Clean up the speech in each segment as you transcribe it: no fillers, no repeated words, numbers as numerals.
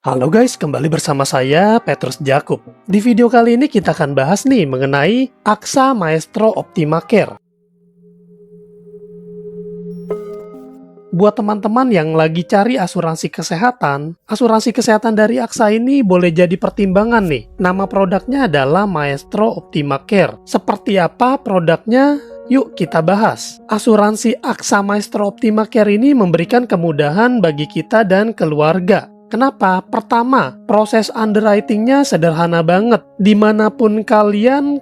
Halo guys, kembali bersama saya Petrus Jakub. Di video kali ini kita akan bahas nih mengenai AXA Maestro Optima Care. Buat teman-teman yang lagi cari asuransi kesehatan dari AXA ini boleh jadi pertimbangan nih. Nama produknya adalah Maestro Optima Care. Seperti apa produknya? Yuk kita bahas. Asuransi AXA Maestro Optima Care ini memberikan kemudahan bagi kita dan keluarga. Kenapa? Pertama, proses underwriting-nya sederhana banget. Dimanapun kalian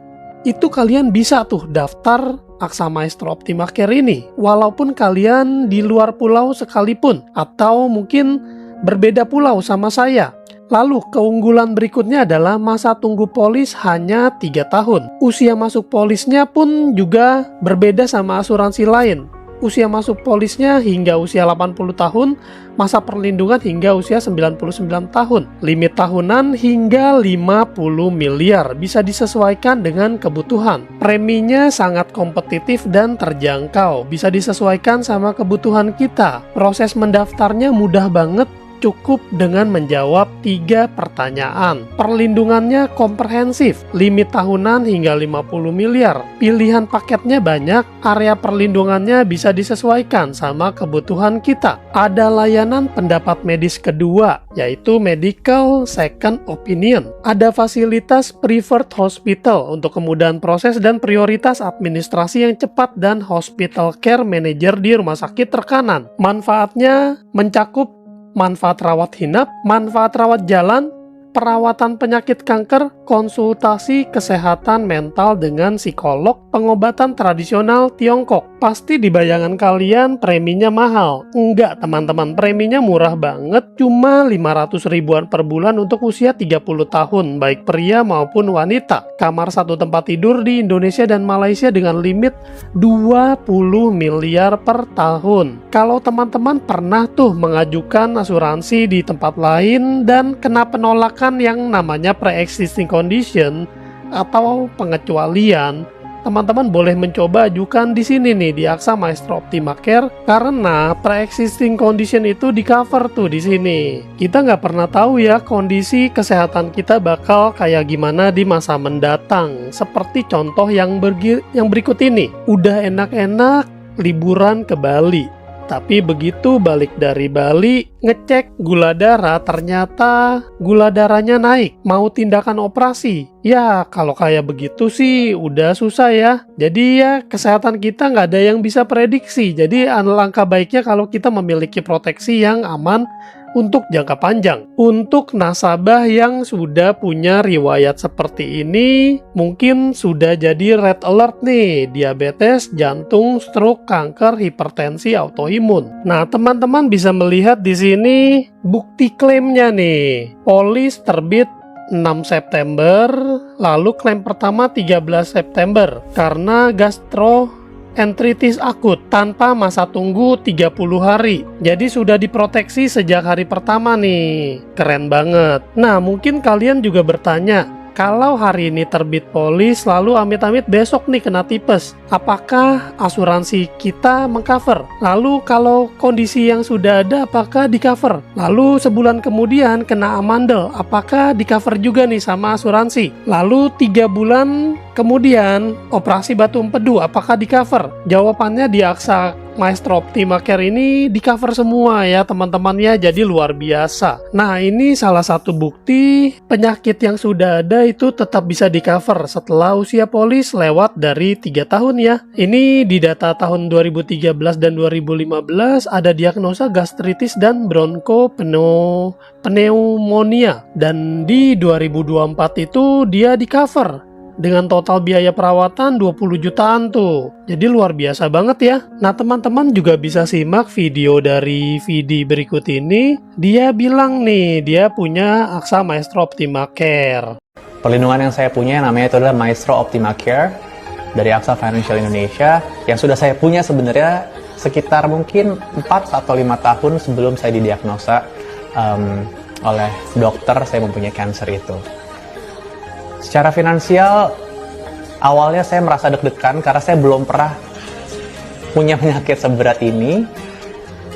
bisa tuh daftar AXA Maestro Optima Care ini. Walaupun kalian di luar pulau sekalipun, atau mungkin berbeda pulau sama saya. Lalu, keunggulan berikutnya adalah masa tunggu polis hanya 3 tahun. Usia masuk polisnya pun juga berbeda sama asuransi lain. Usia masuk polisnya hingga usia 80 tahun, masa perlindungan hingga usia 99 tahun, limit tahunan hingga 50 miliar, bisa disesuaikan dengan kebutuhan. Preminya sangat kompetitif dan terjangkau, bisa disesuaikan sama kebutuhan kita. Proses mendaftarnya mudah banget, cukup dengan menjawab 3 pertanyaan. Perlindungannya komprehensif, limit tahunan hingga 50 miliar. Pilihan paketnya banyak, area perlindungannya bisa disesuaikan sama kebutuhan kita. Ada layanan pendapat medis kedua, yaitu medical second opinion. Ada fasilitas preferred hospital untuk kemudahan proses dan prioritas administrasi yang cepat dan hospital care manager di rumah sakit terkanan. Manfaatnya mencakup manfaat rawat hinap, manfaat rawat jalan, perawatan penyakit kanker, konsultasi kesehatan mental dengan psikolog, pengobatan tradisional Tiongkok. Pasti di bayangan kalian preminya mahal. Enggak teman-teman, preminya murah banget, cuma 500 ribuan per bulan untuk usia 30 tahun, baik pria maupun wanita. Kamar satu tempat tidur di Indonesia dan Malaysia dengan limit 20 miliar per tahun. Kalau teman-teman pernah tuh mengajukan asuransi di tempat lain dan kena penolakan yang namanya pre-existing condition atau pengecualian, teman-teman boleh mencoba ajukan di sini nih di AXA Maestro Optima Care karena pre-existing condition itu di cover tuh di sini. Kita nggak pernah tahu ya kondisi kesehatan kita bakal kayak gimana di masa mendatang. Seperti contoh yang berikut ini. Udah enak-enak liburan ke Bali. Tapi begitu balik dari Bali, ngecek gula darah, ternyata gula darahnya naik. Mau tindakan operasi. Ya, kalau kayak begitu sih udah susah ya. Jadi ya, kesehatan kita nggak ada yang bisa prediksi. Jadi alangkah baiknya kalau kita memiliki proteksi yang aman untuk jangka panjang. Untuk nasabah yang sudah punya riwayat seperti ini, mungkin sudah jadi red alert nih, diabetes, jantung, stroke, kanker, hipertensi, autoimun. Nah, teman-teman bisa melihat di sini bukti klaimnya nih. Polis terbit 6 September, lalu klaim pertama 13 September karena gastroenteritis akut tanpa masa tunggu 30 hari. Jadi sudah diproteksi sejak hari pertama nih. Keren banget. Nah, mungkin kalian juga bertanya, kalau hari ini terbit polis, lalu amit-amit besok nih kena tipes, apakah asuransi kita mengcover? Lalu kalau kondisi yang sudah ada, apakah di cover? Lalu sebulan kemudian kena amandel, apakah di cover juga nih sama asuransi? Lalu 3 bulan kemudian operasi batu empedu, apakah di cover? Jawabannya di AXA Maestro Optima Care ini di cover semua ya teman-teman ya, jadi luar biasa. Nah, ini salah satu bukti penyakit yang sudah ada itu tetap bisa di cover setelah usia polis lewat dari 3 tahun ya. Ini di data tahun 2013 dan 2015 ada diagnosa gastritis dan bronchopneumonia, dan di 2024 itu dia di cover dengan total biaya perawatan 20 jutaan tuh. Jadi luar biasa banget ya. Nah, teman-teman juga bisa simak video dari VD berikut ini. Dia bilang nih, dia punya AXA Maestro Optima Care. Perlindungan yang saya punya namanya itu adalah Maestro Optima Care dari AXA Financial Indonesia, yang sudah saya punya sebenarnya sekitar mungkin 4 atau 5 tahun sebelum saya didiagnosa oleh dokter saya mempunyai kanker itu. Secara finansial, awalnya saya merasa deg-degan karena saya belum pernah punya penyakit seberat ini.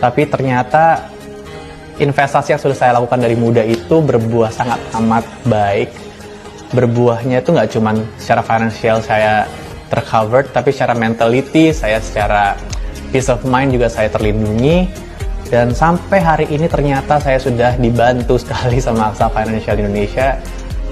Tapi ternyata investasi yang sudah saya lakukan dari muda itu berbuah sangat amat baik. Berbuahnya itu nggak cuman secara financial saya tercovered, tapi secara mentality, saya secara peace of mind juga saya terlindungi. Dan sampai hari ini ternyata saya sudah dibantu sekali sama Aksa Financial Indonesia.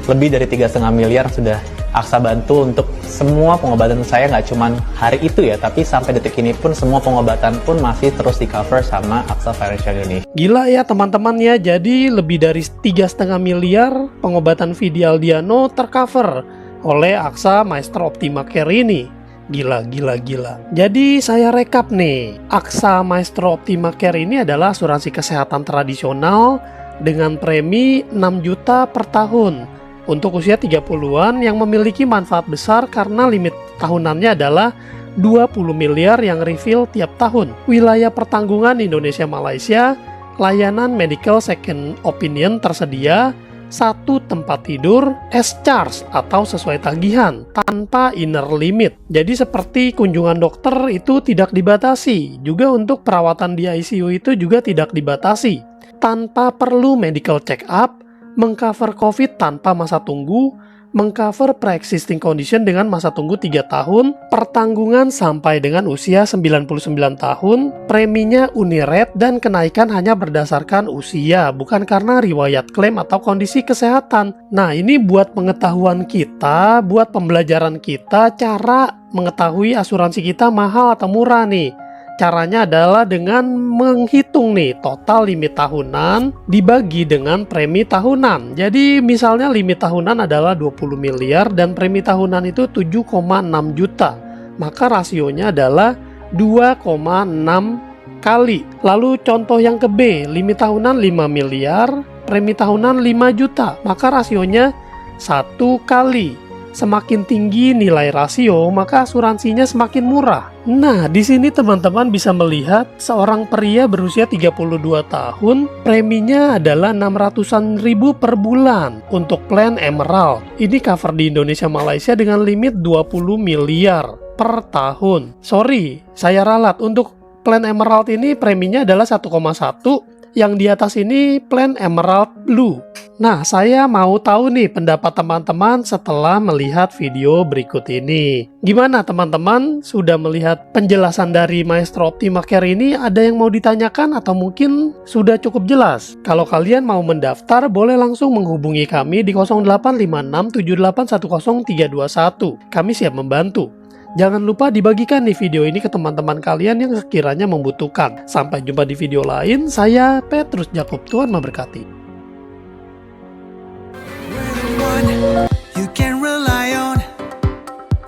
Lebih dari 3,5 miliar sudah Aksa bantu untuk semua pengobatan saya, nggak cuman hari itu ya, tapi sampai detik ini pun semua pengobatan pun masih terus di cover sama Aksa Financial Indonesia. Gila ya teman-teman ya, jadi lebih dari 3,5 miliar pengobatan Vidi Aldiano tercover oleh Aksa Maestro Optima Care ini. Gila. Jadi saya rekap nih, Aksa Maestro Optima Care ini adalah asuransi kesehatan tradisional dengan premi 6 juta per tahun untuk usia 30-an yang memiliki manfaat besar karena limit tahunannya adalah 20 miliar yang refill tiap tahun. Wilayah pertanggungan Indonesia-Malaysia, layanan medical second opinion tersedia, 1 tempat tidur, S-charge atau sesuai tagihan, tanpa inner limit. Jadi seperti kunjungan dokter itu tidak dibatasi. Juga untuk perawatan di ICU itu juga tidak dibatasi. Tanpa perlu medical check up, mengcover COVID tanpa masa tunggu, mengcover pre-existing condition dengan masa tunggu 3 tahun, pertanggungan sampai dengan usia 99 tahun, preminya unirate dan kenaikan hanya berdasarkan usia, bukan karena riwayat klaim atau kondisi kesehatan. Nah, ini buat pengetahuan kita, buat pembelajaran kita, cara mengetahui asuransi kita mahal atau murah nih. Caranya adalah dengan menghitung nih total limit tahunan dibagi dengan premi tahunan. Jadi misalnya limit tahunan adalah 20 miliar dan premi tahunan itu 7,6 juta. Maka rasionya adalah 2,6 kali. Lalu contoh yang ke B, limit tahunan 5 miliar, premi tahunan 5 juta. Maka rasionya 1 kali. Semakin tinggi nilai rasio, maka asuransinya semakin murah. Nah, di sini teman-teman bisa melihat seorang pria berusia 32 tahun, preminya adalah 600-an ribu per bulan untuk plan Emerald. Ini cover di Indonesia Malaysia dengan limit 20 miliar per tahun. Sorry, saya ralat. Untuk plan Emerald ini preminya adalah 1,1, yang di atas ini plan Emerald Blue. Nah, saya mau tahu nih pendapat teman-teman setelah melihat video berikut ini. Gimana teman-teman? Sudah melihat penjelasan dari Maestro Optima Care ini? Ada yang mau ditanyakan atau mungkin sudah cukup jelas? Kalau kalian mau mendaftar, boleh langsung menghubungi kami di 0856781031. Kami siap membantu. Jangan lupa dibagikan nih video ini ke teman-teman kalian yang sekiranya membutuhkan. Sampai jumpa di video lain. Saya Petrus Jacob. Tuhan memberkati. You can rely on.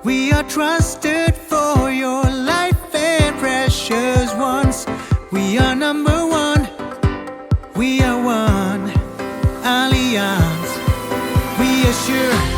We are trusted for your life and precious ones. We are number one. We are one. Allianz. We are sure